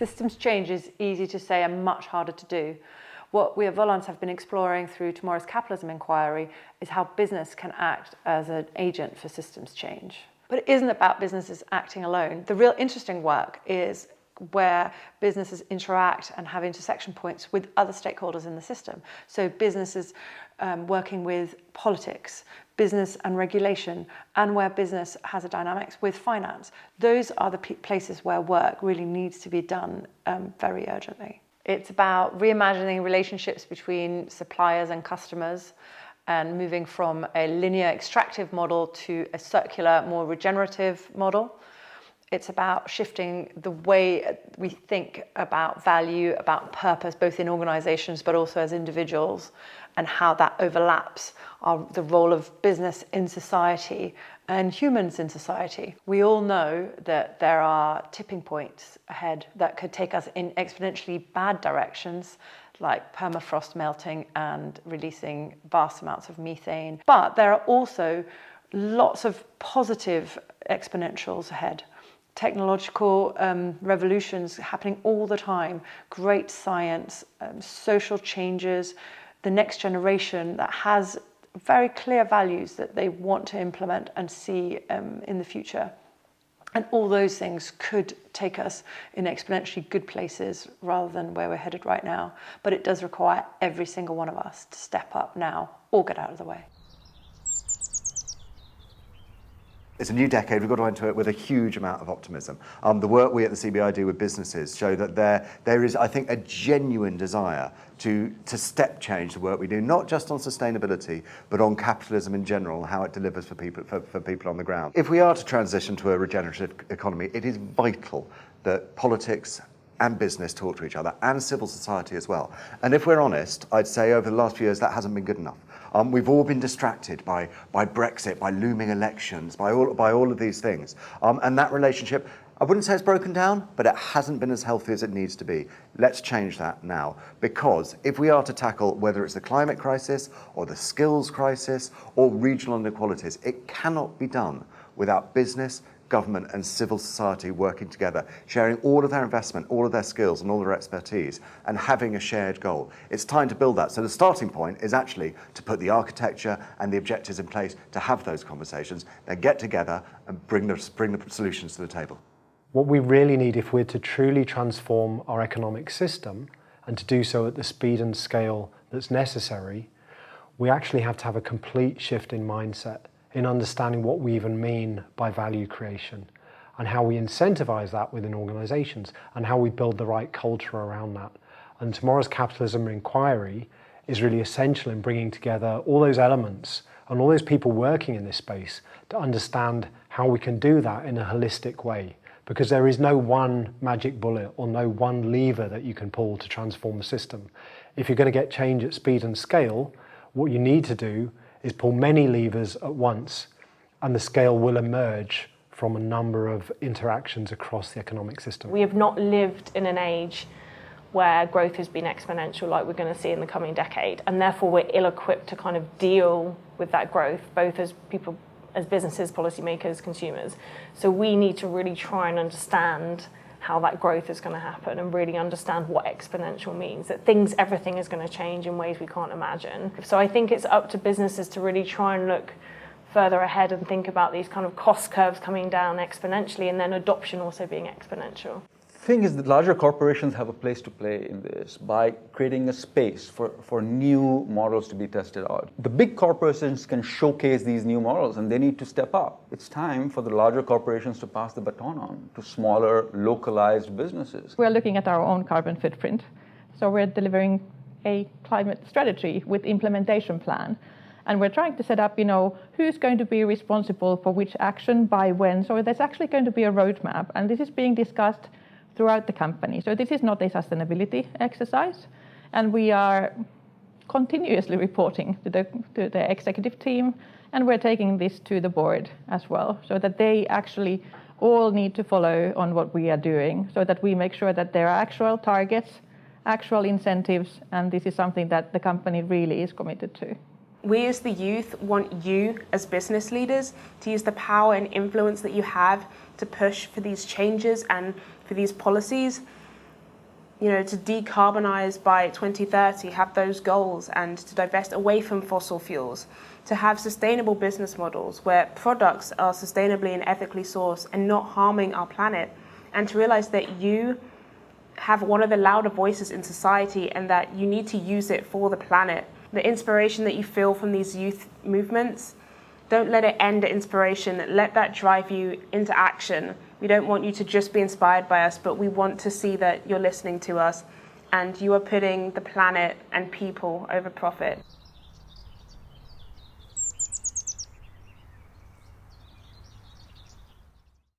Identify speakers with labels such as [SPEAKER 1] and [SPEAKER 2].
[SPEAKER 1] Systems change is easy to say and much harder to do. What we at Volans have been exploring through tomorrow's Capitalism inquiry is how business can act as an agent for systems change. But it isn't about businesses acting alone. The real interesting work is where businesses interact and have intersection points with other stakeholders in the system. So businesses working with politics, business and regulation, and where business has a dynamics with finance. Those are the places where work really needs to be done very urgently. It's about reimagining relationships between suppliers and customers and moving from a linear extractive model to a circular, more regenerative model. It's about shifting the way we think about value, about purpose, both in organizations but also as individuals, and how that overlaps the role of business in society and humans in society. We all know that there are tipping points ahead that could take us in exponentially bad directions, like permafrost melting and releasing vast amounts of methane. But there are also lots of positive exponentials ahead. Technological revolutions happening all the time, great science, social changes, the next generation that has very clear values that they want to implement and see in the future. And all those things could take us in exponentially good places rather than where we're headed right now. But it does require every single one of us to step up now or get out of the way.
[SPEAKER 2] It's a new decade. We've got to enter it with a huge amount of optimism. The work we at the CBI do with businesses show that there is, I think, a genuine desire to step change the work we do, not just on sustainability, but on capitalism in general, how it delivers for people on the ground. If we are to transition to a regenerative economy, it is vital that politics and business talk to each other, and civil society as well. And if we're honest, I'd say over the last few years that hasn't been good enough. We've all been distracted by Brexit, by looming elections, by all of these things. And that relationship, I wouldn't say it's broken down, but it hasn't been as healthy as it needs to be. Let's change that now. Because if we are to tackle whether it's the climate crisis or the skills crisis or regional inequalities, it cannot be done without business, government and civil society working together, sharing all of their investment, all of their skills and all their expertise, and having a shared goal. It's time to build that. So the starting point is actually to put the architecture and the objectives in place to have those conversations, then get together and bring the solutions to the table.
[SPEAKER 3] What we really need, if we're to truly transform our economic system, and to do so at the speed and scale that's necessary, we actually have to have a complete shift in mindset, in understanding what we even mean by value creation and how we incentivize that within organizations and how we build the right culture around that. And tomorrow's Capitalism inquiry is really essential in bringing together all those elements and all those people working in this space to understand how we can do that in a holistic way. Because there is no one magic bullet or no one lever that you can pull to transform the system. If you're going to get change at speed and scale, what you need to do is pull many levers at once, and the scale will emerge from a number of interactions across the economic system.
[SPEAKER 4] We have not lived in an age where growth has been exponential like we're going to see in the coming decade, and therefore we're ill-equipped to kind of deal with that growth, both as people, as businesses, policymakers, consumers. So we need to really try and understand how that growth is going to happen and really understand what exponential means, that everything is going to change in ways we can't imagine. So I think it's up to businesses to really try and look further ahead and think about these kind of cost curves coming down exponentially and then adoption also being exponential.
[SPEAKER 5] The thing is that larger corporations have a place to play in this by creating a space for new models to be tested out. The big corporations can showcase these new models and they need to step up. It's time for the larger corporations to pass the baton on to smaller, localized businesses.
[SPEAKER 6] We're looking at our own carbon footprint. So we're delivering a climate strategy with implementation plan. And we're trying to set up, who's going to be responsible for which action by when. So there's actually going to be a roadmap. And this is being discussed throughout the company. So this is not a sustainability exercise, and we are continuously reporting to the executive team, and we're taking this to the board as well, so that they actually all need to follow on what we are doing, so that we make sure that there are actual targets, actual incentives, and this is something that the company really is committed to.
[SPEAKER 7] We as the youth want you as business leaders to use the power and influence that you have to push for these changes and for these policies. to decarbonize by 2030, have those goals, and to divest away from fossil fuels, to have sustainable business models where products are sustainably and ethically sourced and not harming our planet, and to realize that you have one of the louder voices in society and that you need to use it for the planet. The inspiration that you feel from these youth movements, don't let it end at inspiration. Let that drive you into action. We don't want you to just be inspired by us, but we want to see that you're listening to us and you are putting the planet and people over profit.